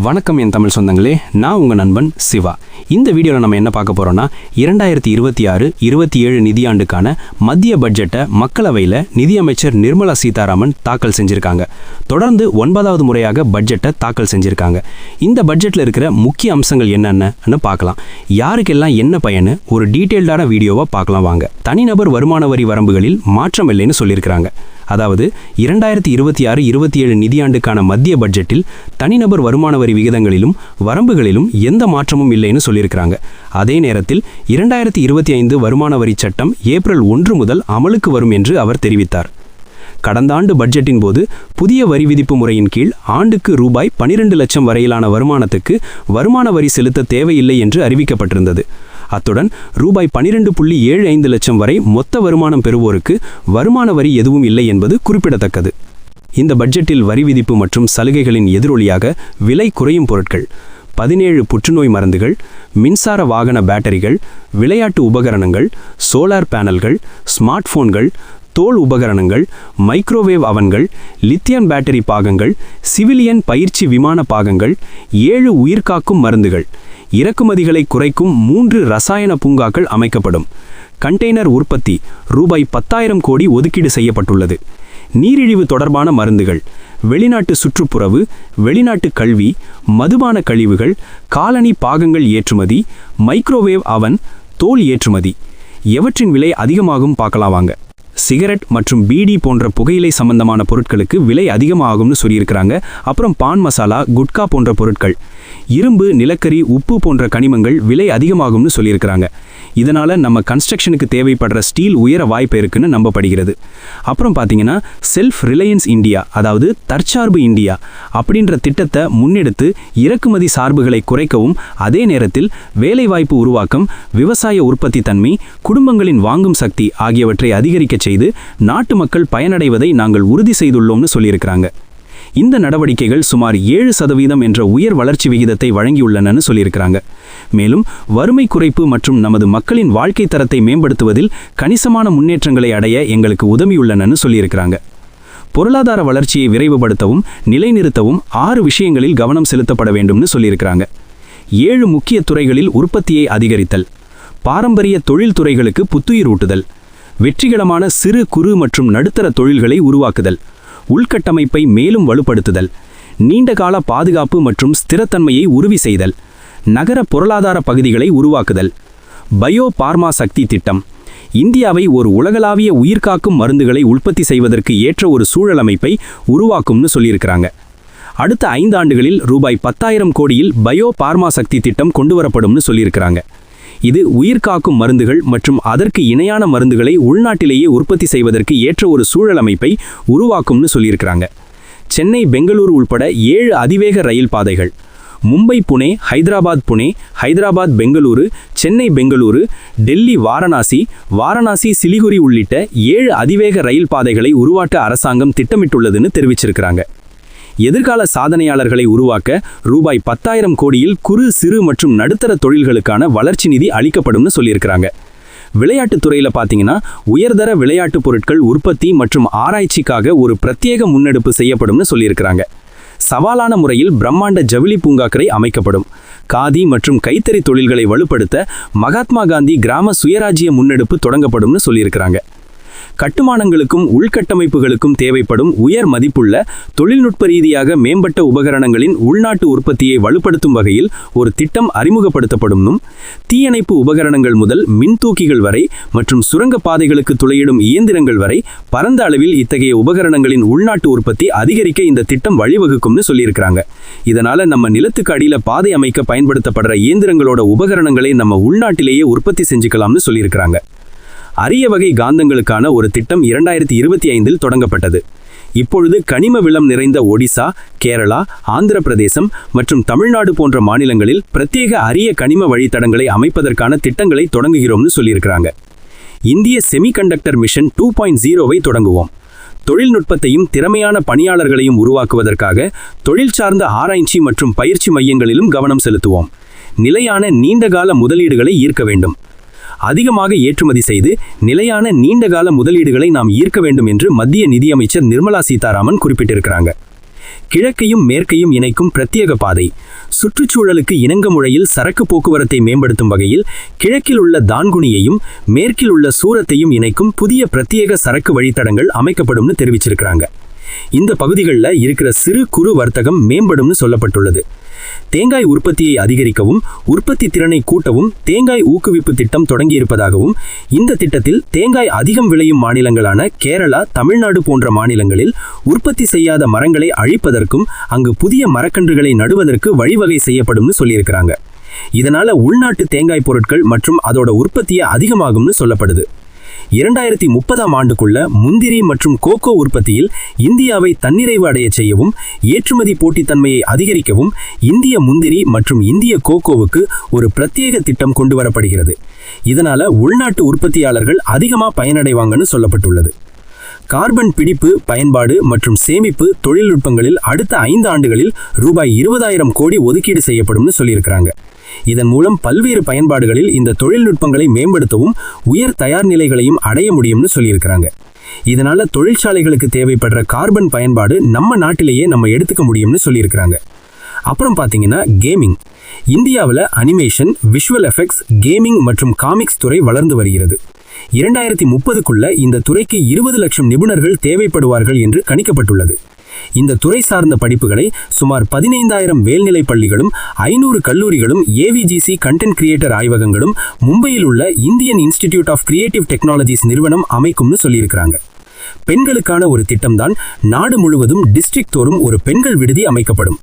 வணக்கம் என் தமிழ் சொந்தங்களே, நான் உங்கள் நண்பன் சிவா. இந்த வீடியோவில் நம்ம என்ன பார்க்க போகிறோன்னா 2026-27 நிதியாண்டுக்கான மத்திய பட்ஜெட்டை மக்களவையில் நிதியமைச்சர் நிர்மலா சீதாராமன் தாக்கல் செஞ்சுருக்காங்க. தொடர்ந்து 9வது முறையாக பட்ஜெட்டை தாக்கல் செஞ்சுருக்காங்க. இந்த பட்ஜெட்டில் இருக்கிற முக்கிய அம்சங்கள் என்னென்னு பார்க்கலாம். யாருக்கெல்லாம் என்ன பயனு ஒரு டீட்டெயில்டான வீடியோவாக பார்க்கலாம் வாங்க. தனிநபர் வருமான வரி வரம்புகளில் மாற்றம் இல்லைன்னு சொல்லியிருக்கிறாங்க. அதாவது 2026-27 நிதியாண்டுக்கான மத்திய பட்ஜெட்டில் தனிநபர் வருமான வரி விகிதங்களிலும் வரம்புகளிலும் எந்த மாற்றமும் இல்லைன்னு சொல்லியிருக்கிறாங்க. அதே நேரத்தில் 2025 வருமான வரி சட்டம் ஏப்ரல் 1 முதல் அமலுக்கு வரும் என்று அவர் தெரிவித்தார். கடந்த ஆண்டு பட்ஜெட்டின் போது புதிய வரி விதிப்பு முறையின் கீழ் ஆண்டுக்கு ரூபாய் 12 லட்சம் வரையிலான வருமானத்துக்கு வருமான வரி செலுத்த தேவையில்லை என்று அறிவிக்கப்பட்டிருந்தது. அத்துடன் ரூபாய் 12.75 லட்சம் வரை மொத்த வருமானம் பெறுவோருக்கு வருமான வரி எதுவும் இல்லை என்பது குறிப்பிடத்தக்கது. இந்த பட்ஜெட்டில் வரி விதிப்பு மற்றும் சலுகைகளின் எதிரொலியாக விலை குறையும் பொருட்கள், 17 புற்றுநோய் மருந்துகள், மின்சார வாகன பேட்டரிகள், விளையாட்டு உபகரணங்கள், சோலார் பேனல்கள், ஸ்மார்ட் போன்கள், தோல் உபகரணங்கள், மைக்ரோவேவ் அவன்கள், லித்தியம் பேட்டரி பாகங்கள், சிவிலியன் பயிற்சி விமான பாகங்கள், 7 உயிர்காக்கும் மருந்துகள், இறக்குமதிகளை குறைக்கும் 3 ரசாயன பூங்காக்கள் அமைக்கப்படும். கண்டெய்னர் உற்பத்தி ரூபாய் 10,000 கோடி ஒதுக்கீடு செய்யப்பட்டுள்ளது. நீரிழிவு தொடர்பான மருந்துகள், வெளிநாட்டு சுற்றுப்புறவு, வெளிநாட்டு கல்வி, மதுபான கழிவுகள், காலனி பாகங்கள் ஏற்றுமதி, மைக்ரோவேவ் அவன், தோல் ஏற்றுமதி. எவற்றின் விலை அதிகமாகும் பார்க்கலாம் வாங்க. சிகரெட் மற்றும் பீடி போன்ற புகையிலை சம்பந்தமான பொருட்களுக்கு விலை அதிகமாகும்னு சொல்லியிருக்கிறாங்க. அப்புறம் பான் மசாலா, குட்கா போன்ற பொருட்கள், இரும்பு, நிலக்கரி, உப்பு போன்ற கனிமங்கள் விலை அதிகமாகும்னு சொல்லியிருக்கிறாங்க. இதனால் நம்ம கன்ஸ்ட்ரக்ஷனுக்கு தேவைப்படுற ஸ்டீல் உயர வாய்ப்பு இருக்குன்னு நம்பப்படுகிறது. அப்புறம் பார்த்தீங்கன்னா செல்ஃப் ரிலையன்ஸ் இந்தியா, அதாவது தற்சார்பு இந்தியா அப்படின்ற திட்டத்தை முன்னெடுத்து இறக்குமதி சார்புகளை குறைக்கவும், அதே நேரத்தில் வேலைவாய்ப்பு உருவாக்கம், விவசாய உற்பத்தி தன்மை, குடும்பங்களின் வாங்கும் சக்தி ஆகியவற்றை அதிகரிக்க செய்து நாட்டு மக்கள் பயனடைவதை நாங்கள் உறுதி செய்துள்ளோம்னு சொல்லியிருக்கிறாங்க. இந்த நடவடிக்கைகள் சுமார் 7% என்ற உயர் வளர்ச்சி விகிதத்தை வழங்கியுள்ளனன்னு சொல்லியிருக்கிறாங்க. மேலும் வறுமை குறைப்பு மற்றும் நமது மக்களின் வாழ்க்கை தரத்தை மேம்படுத்துவதில் கணிசமான முன்னேற்றங்களை அடைய எங்களுக்கு உதவியுள்ளனன்னு சொல்லியிருக்கிறாங்க. பொருளாதார வளர்ச்சியை விரைவுபடுத்தவும் நிலைநிறுத்தவும் 6 விஷயங்களில் கவனம் செலுத்தப்பட வேண்டும்னு சொல்லியிருக்கிறாங்க. 7 முக்கிய துறைகளில் உற்பத்தியை அதிகரித்தல், பாரம்பரிய தொழில் துறைகளுக்கு புத்துயிர் ஊட்டுதல், வெற்றிகரமான சிறு குறு மற்றும் நடுத்தர தொழில்களை உருவாக்குதல், உள்கட்டமைப்பை மேலும் வலுப்படுத்துதல், நீண்டகால பாதுகாப்பு மற்றும் ஸ்திரத்தன்மையை உறுதி செய்தல், நகர பொருளாதார பகுதிகளை உருவாக்குதல், பயோ பார்மா சக்தி திட்டம், இந்தியாவை ஒரு உலகளாவிய உயிர்காக்கும் மருந்துகளை உற்பத்தி செய்வதற்கு ஏற்ற ஒரு சூழலமைப்பை உருவாக்கும்னு சொல்லியிருக்கிறாங்க. அடுத்த 5 ஆண்டுகளில் ரூபாய் 10,000 கோடியில் பயோ பார்மா சக்தி திட்டம் கொண்டுவரப்படும்னு சொல்லியிருக்கிறாங்க. இது உயிர்காக்கும் மருந்துகள் மற்றும் அதற்கு இணையான மருந்துகளை உள்நாட்டிலேயே உற்பத்தி செய்வதற்கு ஏற்ற ஒரு சூழலமைப்பை உருவாக்கும்னு சொல்லியிருக்கிறாங்க. சென்னை பெங்களூரு உள்பட 7 அதிவேக ரயில் பாதைகள், மும்பை புனே, ஹைதராபாத் புனே, ஹைதராபாத் பெங்களூரு, சென்னை பெங்களூரு, டெல்லி வாரணாசி, வாரணாசி சிலிகுரி உள்ளிட்ட 7 அதிவேக ரயில் பாதைகளை உருவாக்க அரசாங்கம் திட்டமிட்டுள்ளதுன்னு தெரிவிச்சிருக்கிறாங்க. எதிர்கால சாதனையாளர்களை உருவாக்க ரூபாய் 10,000 கோடியில் குறு, சிறு மற்றும் நடுத்தர தொழில்களுக்கான வளர்ச்சி நிதி அளிக்கப்படும்னு சொல்லியிருக்கிறாங்க. விளையாட்டுத் துறையில் பார்த்தீங்கன்னா உயர்தர விளையாட்டுப் பொருட்கள் உற்பத்தி மற்றும் ஆராய்ச்சிக்காக ஒரு பிரத்யேக முன்னெடுப்பு செய்யப்படும்னு சொல்லியிருக்கிறாங்க. சவாலான முறையில் பிரம்மாண்ட ஜவுளி பூங்காக்களை அமைக்கப்படும். காதி மற்றும் கைத்தறி தொழில்களை வலுப்படுத்த மகாத்மா காந்தி கிராம சுயராஜ்ய முன்னெடுப்பு தொடங்கப்படும்னு சொல்லியிருக்கிறாங்க. கட்டுமானங்களுக்கும் உள்கட்டமைப்புகளுக்கும் தேவைப்படும் உயர் மதிப்புள்ள தொழில்நுட்ப ரீதியாக மேம்பட்ட உபகரணங்களின் உள்நாட்டு உற்பத்தியை வலுப்படுத்தும் வகையில் ஒரு திட்டம் அறிமுகப்படுத்தப்படும்னும், தீயணைப்பு உபகரணங்கள் முதல் மின்தூக்கிகள் வரை மற்றும் சுரங்க பாதைகளுக்கு துளையிடும் இயந்திரங்கள் வரை பரந்த அளவில் இத்தகைய உபகரணங்களின் உள்நாட்டு உற்பத்தி அதிகரிக்க இந்த திட்டம் வழிவகுக்கும்னு சொல்லியிருக்கிறாங்க. இதனால நம்ம நிலத்துக்கு அடியில பாதை அமைக்க பயன்படுத்தப்படுற இயந்திரங்களோட உபகரணங்களை நம்ம உள்நாட்டிலேயே உற்பத்தி செஞ்சுக்கலாம்னு சொல்லியிருக்கிறாங்க. அரிய வகை காந்தங்களுக்கான ஒரு திட்டம் 2025 தொடங்கப்பட்டது. இப்பொழுது கனிம வளம் நிறைந்த ஒடிசா, கேரளா, ஆந்திர பிரதேசம் மற்றும் தமிழ்நாடு போன்ற மாநிலங்களில் பிரத்யேக அரிய கனிம வழித்தடங்களை அமைப்பதற்கான திட்டங்களை தொடங்குகிறோம்னு சொல்லியிருக்கிறாங்க. இந்திய செமிகண்டக்டர் மிஷன் 2.0வை தொடங்குவோம். தொழில்நுட்பத்தையும் திறமையான பணியாளர்களையும் உருவாக்குவதற்காக தொழில் சார்ந்த ஆராய்ச்சி மற்றும் பயிற்சி மையங்களிலும் கவனம் செலுத்துவோம். நிலையான நீண்டகால முதலீடுகளை ஈர்க்க வேண்டும். அதிகமாக ஏற்றுமதி செய்து நிலையான நீண்டகால முதலீடுகளை நாம் ஈர்க்க வேண்டும் என்று மத்திய நிதியமைச்சர் நிர்மலா சீதாராமன் குறிப்பிட்டிருக்கிறாங்க. கிழக்கையும் மேற்கையும் இணைக்கும் பிரத்யேக பாதை. சுற்றுச்சூழலுக்கு இணங்க முறையில் சரக்கு போக்குவரத்தை மேம்படுத்தும் வகையில் கிழக்கில் உள்ள தான்குனியையும் மேற்கில் உள்ள சூரத்தையும் இணைக்கும் புதிய பிரத்யேக சரக்கு வழித்தடங்கள் அமைக்கப்படும்னு தெரிவிச்சிருக்கிறாங்க. இந்த பகுதிகளில் இருக்கிற சிறு குறு வர்த்தகம் மேம்படும்னு சொல்லப்பட்டுள்ளது. தேங்காய் உற்பத்தியை அதிகரிக்கவும் உற்பத்தி திறனை கூட்டவும் தேங்காய் ஊக்குவிப்பு திட்டம் தொடங்கியிருப்பதாகவும், இந்த திட்டத்தில் தேங்காய் அதிகம் விளையும் மாநிலங்களான கேரளா, தமிழ்நாடு போன்ற மாநிலங்களில் உற்பத்தி செய்யாத மரங்களை அழிப்பதற்கும் அங்கு புதிய மரக்கன்றுகளை நடுவதற்கு வழிவகை செய்யப்படும்னு சொல்லியிருக்கிறாங்க. இதனால உள்நாட்டு தேங்காய் பொருட்கள் மற்றும் அதோட உற்பத்தியை அதிகமாகும்னு சொல்லப்படுது. 2030ஆம் ஆண்டுக்குள்ள முந்திரி மற்றும் கோகோ உற்பத்தியில் இந்தியாவை தன்னிறைவு அடைய செய்யவும் ஏற்றுமதி போட்டித்தன்மையை அதிகரிக்கவும் இந்திய முந்திரி மற்றும் இந்திய கோகோவுக்கு ஒரு பிரத்யேக திட்டம் கொண்டு வரப்படுகிறது. இதனால உள்நாட்டு உற்பத்தியாளர்கள் அதிகமாக பயனடைவாங்கன்னு சொல்லப்பட்டுள்ளது. கார்பன் பிடிப்பு, பயன்பாடு மற்றும் சேமிப்பு தொழில்நுட்பங்களில் அடுத்த 5 ஆண்டுகளில் ரூபாய் 20,000 கோடி ஒதுக்கீடு செய்யப்படும்னு சொல்லியிருக்கிறாங்க. இதன் மூலம் பல்வேறு பயன்பாடுகளில் இந்த தொழில்நுட்பங்களை மேம்படுத்தவும் உயர் தயார் நிலைகளையும் அடைய முடியும்னு சொல்லியிருக்கிறாங்க. இதனால தொழிற்சாலைகளுக்கு தேவைப்படுற கார்பன் பயன்பாடு நம்ம நாட்டிலேயே நம்ம எடுத்துக்க முடியும்னு சொல்லியிருக்கிறாங்க. அப்புறம் பார்த்தீங்கன்னா கேமிங். இந்தியாவில் அனிமேஷன், விஷுவல் எஃபெக்ட்ஸ், கேமிங் மற்றும் காமிக்ஸ் துறை வளர்ந்து வருகிறது. 2030க்குள்ள இந்த துறைக்கு 20 லட்சம் நிபுணர்கள் தேவைப்படுவார்கள் என்று கணிக்கப்பட்டுள்ளது. இந்த துறை சார்ந்த படிப்புகளை சுமார் 15,000 மேல்நிலை பள்ளிகளும் 500 கல்லூரிகளும் ஏவிஜிசி கண்டென்ட் கிரியேட்டர் ஆய்வகங்களும் மும்பையில் உள்ள Indian Institute of Creative Technologies நிறுவனம் அமைக்கும்னு சொல்லியிருக்கிறாங்க. பெண்களுக்கான ஒரு திட்டம்தான் நாடு முழுவதும் டிஸ்ட்ரிக்ட் தோறும் ஒரு பெண்கள் விடுதி அமைக்கப்படும்.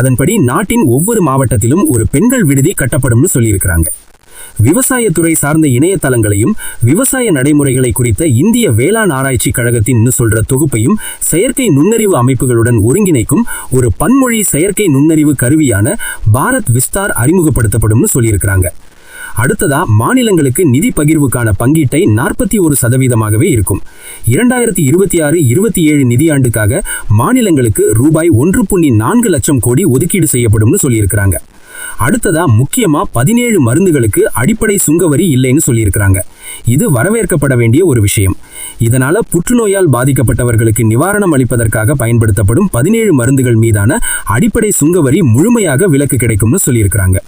அதன்படி நாட்டின் ஒவ்வொரு மாவட்டத்திலும் ஒரு பெண்கள் விடுதி கட்டப்படும்னு சொல்லியிருக்கிறாங்க. விவசாயத்துறை சார்ந்த இணையதளங்களையும் விவசாய நடைமுறைகளை குறித்த இந்திய வேளாண் ஆராய்ச்சி கழகத்தின் சொல்ற தொகுப்பையும் செயற்கை நுண்ணறிவு அமைப்புகளுடன் ஒருங்கிணைக்கும் ஒரு பன்மொழி செயற்கை நுண்ணறிவு கருவியான பாரத் விஸ்தார் அறிமுகப்படுத்தப்படும் சொல்லியிருக்கிறாங்க. அடுத்ததா மாநிலங்களுக்கு நிதி பகிர்வுக்கான பங்கீட்டை 41% இருக்கும். 2026-27 நிதியாண்டுக்காக மாநிலங்களுக்கு ரூபாய் 1.4 லட்சம் கோடி ஒதுக்கீடு செய்யப்படும் சொல்லியிருக்கிறாங்க. அடுத்ததா முக்கியமா 17 மருந்துகளுக்கு அடிப்படை சுங்கவரி இல்லைன்னு சொல்லியிருக்கிறாங்க. இது வரவேற்கப்பட வேண்டிய ஒரு விஷயம். இதனால புற்றுநோயால் பாதிக்கப்பட்டவர்களுக்கு நிவாரணம் அளிப்பதற்காக பயன்படுத்தப்படும் 17 மருந்துகள் மீதான அடிப்படை சுங்கவரி முழுமையாக விலக்கு கிடைக்கும்னு சொல்லியிருக்கிறாங்க.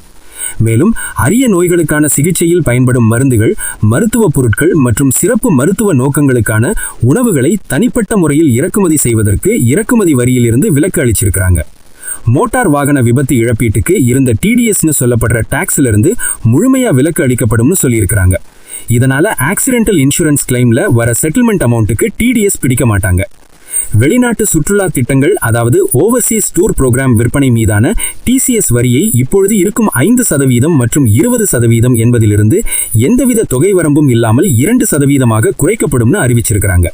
மேலும் அரிய நோய்களுக்கான சிகிச்சையில் பயன்படும் மருந்துகள், மருத்துவ பொருட்கள் மற்றும் சிறப்பு மருத்துவ நோக்கங்களுக்கான உணவுகளை தனிப்பட்ட முறையில் இறக்குமதி செய்வதற்கு இறக்குமதி வரியிலிருந்து விலக்கு அளிச்சிருக்கிறாங்க. மோட்டார் வாகன விபத்து இழப்பீட்டுக்கு இருந்த டிடிஎஸ்னு சொல்லப்படுற டாக்ஸ்ல இருந்து முழுமையா விலக்கு அளிக்கப்படும்னு சொல்லியிருக்கிறாங்க. இதனால ஆக்சிடென்டல் இன்சூரன்ஸ் கிளைம்ல வர செட்டில்மெண்ட் அமௌண்ட்டுக்கு டிடிஎஸ் பிடிக்க மாட்டாங்க. வெளிநாட்டு சுற்றுலா திட்டங்கள், அதாவது ஓவர்சீஸ் டூர் புரோகிராம் விற்பனை மீதான டிசிஎஸ் வரியை இப்பொழுது இருக்கும் 5% மற்றும் 20% என்பதிலிருந்து எந்தவித தொகை வரம்பும் இல்லாமல் 2% குறைக்கப்படும்னு அறிவிச்சிருக்கிறாங்க.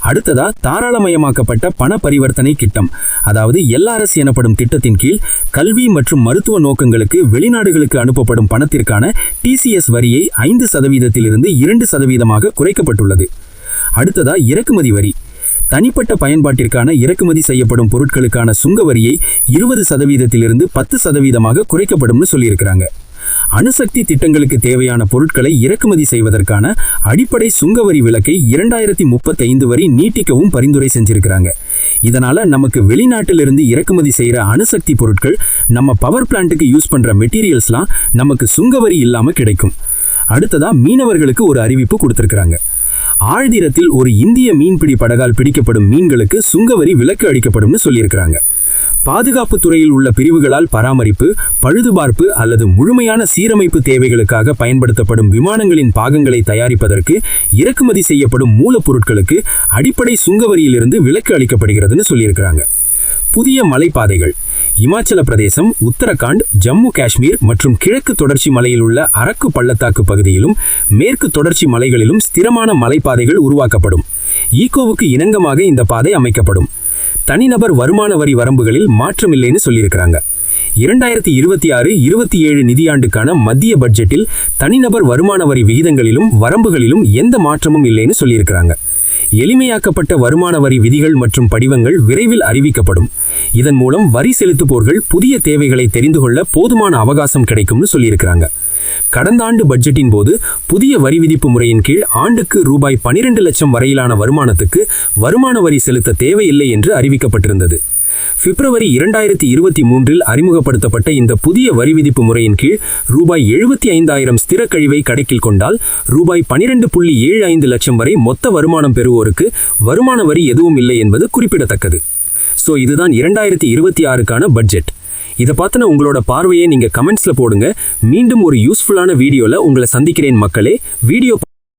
அடுத்ததா தாராளமயமாக்கப்பட்ட பண பரிவர்த்தனை திட்டம், அதாவது எல்ஆர்எஸ் எனப்படும் திட்டத்தின் கீழ் கல்வி மற்றும் மருத்துவ நோக்கங்களுக்கு வெளிநாடுகளுக்கு அனுப்பப்படும் பணத்திற்கான டிசிஎஸ் வரியை 5%-இருந்து 2% குறைக்கப்பட்டுள்ளது. அடுத்ததா இறக்குமதி வரி. தனிப்பட்ட பயன்பாட்டிற்கான இறக்குமதி செய்யப்படும் பொருட்களுக்கான சுங்க வரியை 20%-இருந்து 10% குறைக்கப்படும் சொல்லியிருக்கிறாங்க. அணுசக்தி திட்டங்களுக்கு தேவையான பொருட்களை இறக்குமதி செய்வதற்கான அடிப்படை சுங்கவரி விலக்கை 2035 வரை நீட்டிக்கவும் பரிந்துரை செஞ்சிருக்கிறாங்க. இதனால நமக்கு வெளிநாட்டிலிருந்து இறக்குமதி செய்யற அணுசக்தி பொருட்கள், நம்ம பவர் பிளான்ட்டுக்கு யூஸ் பண்ற மெட்டீரியல்ஸ்லாம் நமக்கு சுங்கவரி இல்லாம கிடைக்கும். அடுத்ததா மீனவர்களுக்கு ஒரு அறிவிப்பு கொடுத்திருக்கிறாங்க. ஆழ்திரத்தில் ஒரு இந்திய மீன்பிடி படகால் பிடிக்கப்படும் மீன்களுக்கு சுங்கவரி விலக்கு அளிக்கப்படும் சொல்லியிருக்கிறாங்க. பாதுகாப்பு துறையில் உள்ள பிரிவுகளால் பராமரிப்பு, பழுதுபார்ப்பு அல்லது முழுமையான சீரமைப்பு தேவைகளுக்காக பயன்படுத்தப்படும் விமானங்களின் பாகங்களை தயாரிப்பதற்கு இறக்குமதி செய்யப்படும் மூலப்பொருட்களுக்கு அடிப்படை சுங்கவரியிலிருந்து விலக்கு அளிக்கப்படுகிறதுன்னு சொல்லியிருக்கிறாங்க. புதிய மலைப்பாதைகள். இமாச்சல பிரதேசம், உத்தரகாண்ட், ஜம்மு காஷ்மீர் மற்றும் கிழக்கு தொடர்ச்சி மலையில் உள்ள அரக்கு பள்ளத்தாக்கு பகுதியிலும் மேற்கு தொடர்ச்சி மலைகளிலும் ஸ்திரமான மலைப்பாதைகள் உருவாக்கப்படும். ஈகோவுக்கு இணங்கமாக இந்த பாதை அமைக்கப்படும். தனிநபர் வருமான வரி வரம்புகளில் மாற்றமில்லைன்னு சொல்லியிருக்கிறாங்க. 2026-27 நிதியாண்டுக்கான மத்திய பட்ஜெட்டில் தனிநபர் வருமான வரி விகிதங்களிலும் வரம்புகளிலும் எந்த மாற்றமும் இல்லைன்னு சொல்லியிருக்கிறாங்க. எளிமையாக்கப்பட்ட வருமான வரி விதிகள் மற்றும் படிவங்கள் விரைவில் அறிவிக்கப்படும். இதன் மூலம் வரி செலுத்துவோர்கள் புதிய தேவைகளை தெரிந்து கொள்ள போதுமான அவகாசம் கிடைக்கும்னு சொல்லியிருக்கிறாங்க. கடந்த ஆண்டு பட்ஜெட்டின் போது புதிய வரி விதிப்பு முறையின் கீழ் ஆண்டுக்கு ரூபாய் 12 லட்சம் வரையிலான வருமானத்துக்கு வருமான வரி செலுத்த தேவையில்லை என்று அறிவிக்கப்பட்டிருந்தது. பிப்ரவரி 2023 அறிமுகப்படுத்தப்பட்ட இந்த புதிய வரி விதிப்பு முறையின் கீழ் ரூபாய் 75,000 ஸ்திர கழிவை கணக்கில் கொண்டால் ரூபாய் 12.75 லட்சம் வரை மொத்த வருமானம் பெறுவோருக்கு வருமான வரி எதுவும் இல்லை என்பது குறிப்பிடத்தக்கது. ஸோ இதுதான் 2026க்கான பட்ஜெட். இதை பார்த்தின உங்களோட பார்வையை நீங்கள் கமெண்ட்ஸில் போடுங்க. மீண்டும் ஒரு யூஸ்ஃபுல்லான வீடியோவில் உங்களை சந்திக்கிறேன் மக்களே. வீடியோ